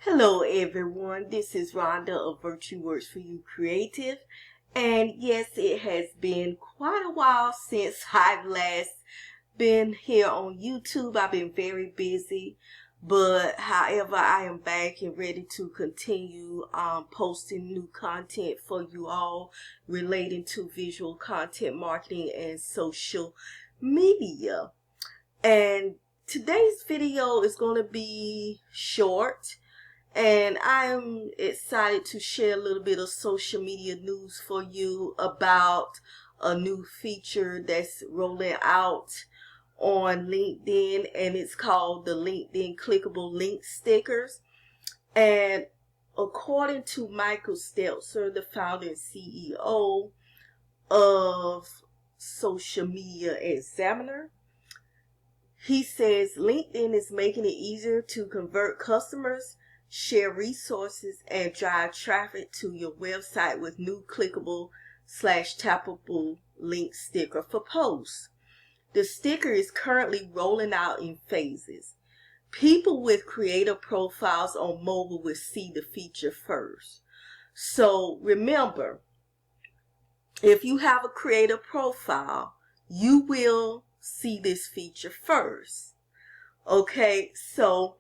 Hello everyone, this is Rhonda of Virtu Works for You Creative, and yes, it has been quite a while since I've last been here on YouTube. I've been very busy, but however, I am back and ready to continue posting new content for you all relating to visual content marketing and social media. And today's video is going to be short. And I'm excited to share a little bit of social media news for you about a new feature that's rolling out on LinkedIn, and it's called the LinkedIn Clickable Link Stickers. And according to Michael Stelzer, the founder and CEO of Social Media Examiner, he says LinkedIn is making it easier to convert customers, share resources, and drive traffic to your website with new clickable/tappable link sticker for posts. The sticker is currently rolling out in phases. People with creator profiles on mobile will see the feature first. So remember, if you have a creator profile, you will see this feature first. Okay, so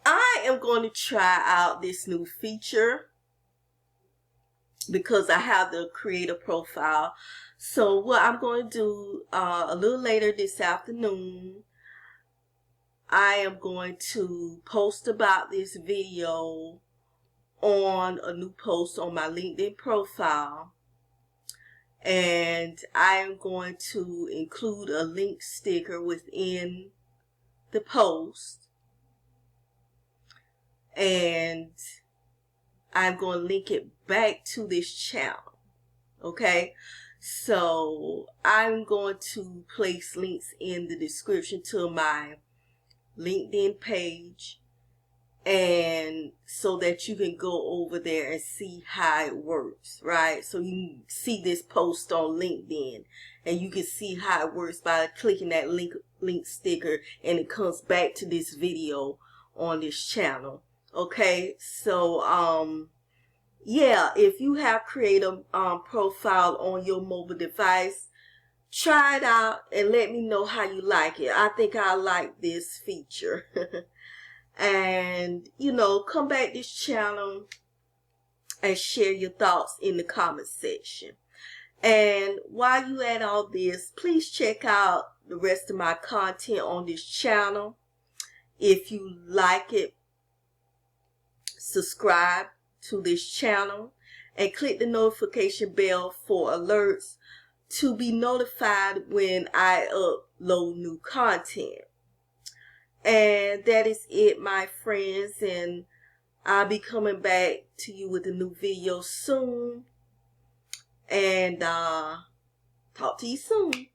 I am going to try out this new feature because I have the creator profile. So what I'm going to do a little later this afternoon, I am going to post about this video on a new post on my LinkedIn profile. And I am going to include a link sticker within the post. And I'm going to link it back to this channel. Okay, so I'm going to place links in the description to my LinkedIn page, and so that you can go over there and see how it works, right? So you can see this post on LinkedIn and you can see how it works by clicking that link sticker, and it comes back to this video on this channel. Okay, so yeah, if you have creator profile on your mobile device, try it out and let me know how you like it. I think I like this feature. And come back this channel and share your thoughts in the comment section. And while you at all this, please check out the rest of my content on this channel. If you like it, subscribe to this channel and click the notification bell for alerts to be notified when I upload new content. And that is it, my friends, and I'll be coming back to you with a new video soon. And talk to you soon.